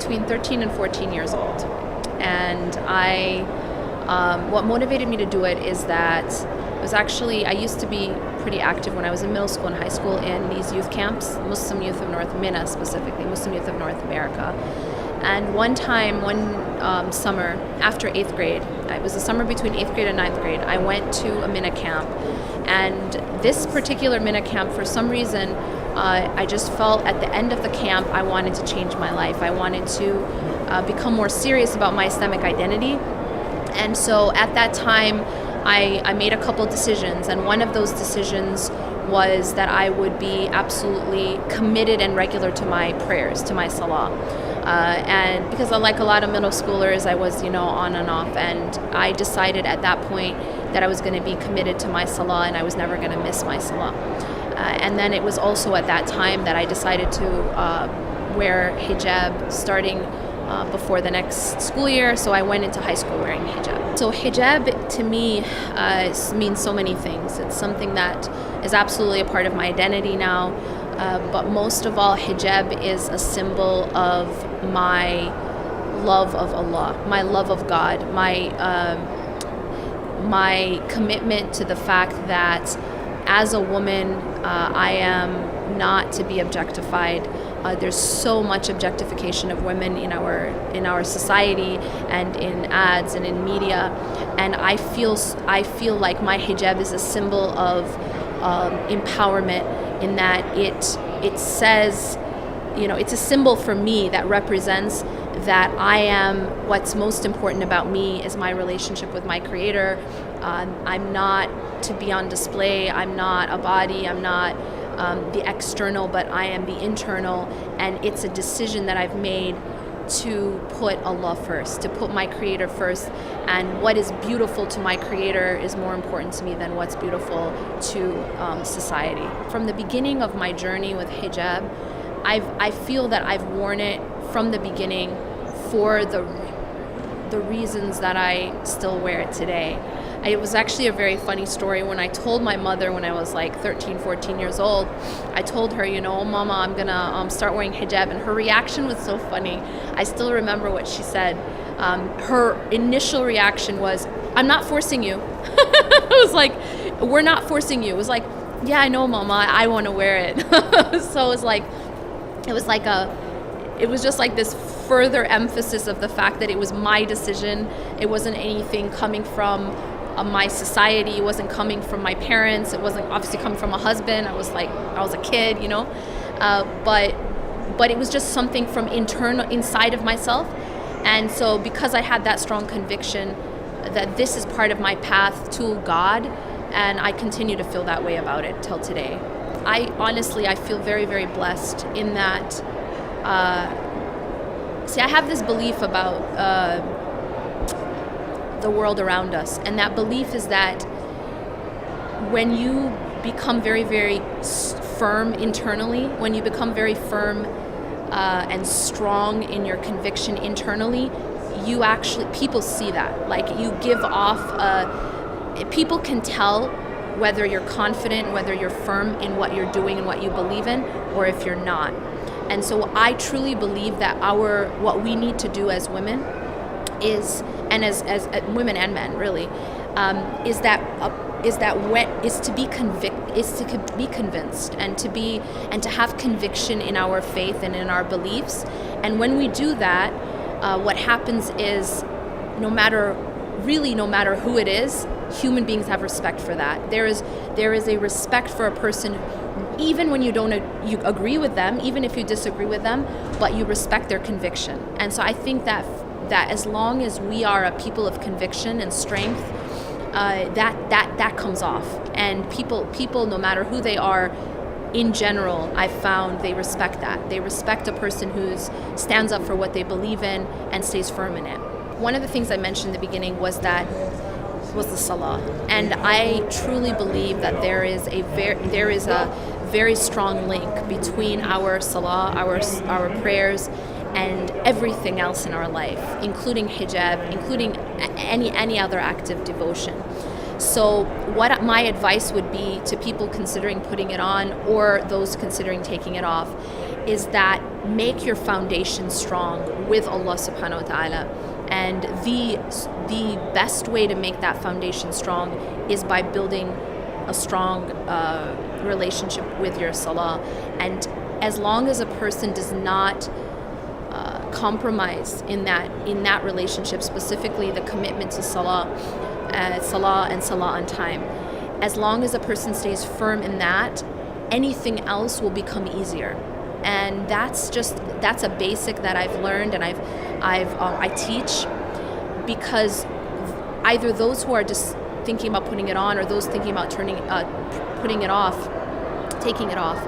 between 13 and 14 years old. And what motivated me to do it is that it was actually, I used to be pretty active when I was in middle school and high school in these youth camps, Muslim Youth of North Minna specifically, Muslim Youth of North America. And one time, one summer after 8th grade, it was the summer between 8th grade and 9th grade, I went to a Minna camp. And this particular Minna camp, for some reason, I just felt at the end of the camp, I wanted to change my life. I wanted to become more serious about my Islamic identity. And so at that time, I made a couple decisions, and one of those decisions was that I would be absolutely committed and regular to my prayers, to my salah. And because like a lot of middle schoolers, I was, on and off, and I decided at that point that I was going to be committed to my salah and I was never going to miss my salah. And then it was also at that time that I decided to wear hijab starting before the next school year, so I went into high school wearing hijab. So hijab to me means so many things. It's something that is absolutely a part of my identity now, but most of all, hijab is a symbol of my love of Allah, my love of God, my commitment to the fact that as a woman, I am not to be objectified. There's so much objectification of women in our society and in ads and in media, and I feel like my hijab is a symbol of empowerment, in that it says, it's a symbol for me that represents that I am, what's most important about me is my relationship with my Creator. I'm not to be on display. I'm not a body. I'm not the external, but I am the internal, and it's a decision that I've made to put Allah first, to put my Creator first, and what is beautiful to my Creator is more important to me than what's beautiful to society. From the beginning of my journey with hijab, I feel that I've worn it from the beginning for the reasons that I still wear it today. It was actually a very funny story. When I told my mother when I was like 13, 14 years old, I told her, Mama, I'm gonna start wearing hijab, and her reaction was so funny. I still remember what she said. Her initial reaction was, I'm not forcing you. I was like, we're not forcing you. It was like, yeah, I know, Mama, I want to wear it. So it was just like this further emphasis of the fact that it was my decision. It wasn't anything coming from my society. It wasn't coming from my parents. It wasn't obviously coming from a husband. I was a kid, but it was just something from inside of myself. And so because I had that strong conviction that this is part of my path to God, and I continue to feel that way about it till today. I feel very, very blessed in that. I have this belief about the world around us, and that belief is that when you become very, very firm internally, when you become very firm and strong in your conviction internally, people see that. Like, you give off, people can tell whether you're confident, whether you're firm in what you're doing and what you believe in, or if you're not. And so I truly believe that what we need to do as women is, and as women and men really, is to be convinced and to have conviction in our faith and in our beliefs. And when we do that, what happens is, no matter who it is, human beings have respect for that. There is a respect for a person, even when you agree with them, even if you disagree with them, but you respect their conviction. And so I think that as long as we are a people of conviction and strength, that comes off. And people, no matter who they are, in general, I've found they respect that. They respect a person who stands up for what they believe in and stays firm in it. One of the things I mentioned in the beginning was the salah, and I truly believe that there is a very strong link between our salah, our prayers, and everything else in our life, including hijab, including any other act of devotion. So what my advice would be to people considering putting it on, or those considering taking it off, is that make your foundation strong with Allah subhanahu wa ta'ala. And the best way to make that foundation strong is by building a strong relationship with your salah. And as long as a person does not compromise in that relationship, specifically the commitment to salah and salah on time, as long as a person stays firm in that, anything else will become easier. And that's a basic that I've learned, and I teach, because either those who are just thinking about putting it on, or those thinking about putting it off, taking it off,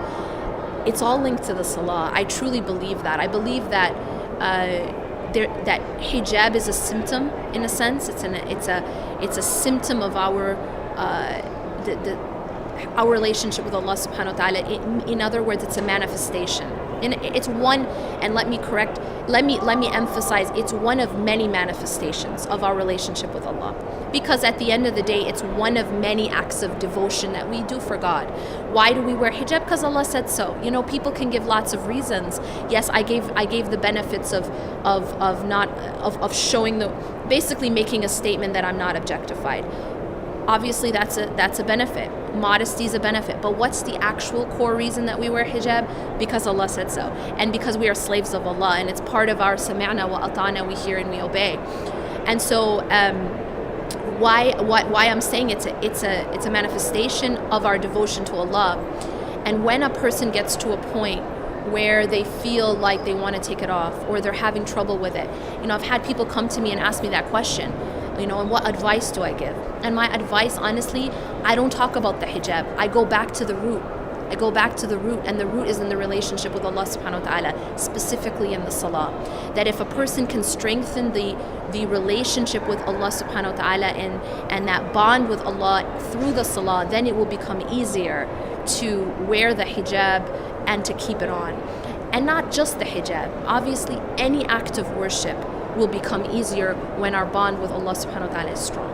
it's all linked to the salah. I truly believe that. I believe that that hijab is a symptom, in a sense. It's a symptom of our our relationship with Allah subhanahu wa ta'ala. In other words, it's a manifestation. It's one, and let me emphasize, it's one of many manifestations of our relationship with Allah. Because at the end of the day, it's one of many acts of devotion that we do for God. Why do we wear hijab? Because Allah said so. People can give lots of reasons. Yes, I gave the benefits of showing basically making a statement that I'm not objectified. Obviously, that's a benefit. Modesty is a benefit. But what's the actual core reason that we wear hijab? Because Allah said so, and because we are slaves of Allah, and it's part of our sami'na wa ata'na, we hear and we obey. And so, why I'm saying it's a manifestation of our devotion to Allah. And when a person gets to a point where they feel like they want to take it off, or they're having trouble with it, I've had people come to me and ask me that question. And what advice do I give? And my advice, honestly, I don't talk about the hijab. I go back to the root. And the root is in the relationship with Allah subhanahu wa ta'ala, specifically in the salah. That if a person can strengthen the relationship with Allah subhanahu wa ta'ala and that bond with Allah through the salah, then it will become easier to wear the hijab and to keep it on. And not just the hijab. Obviously, any act of worship will become easier when our bond with Allah subhanahu wa ta'ala is strong.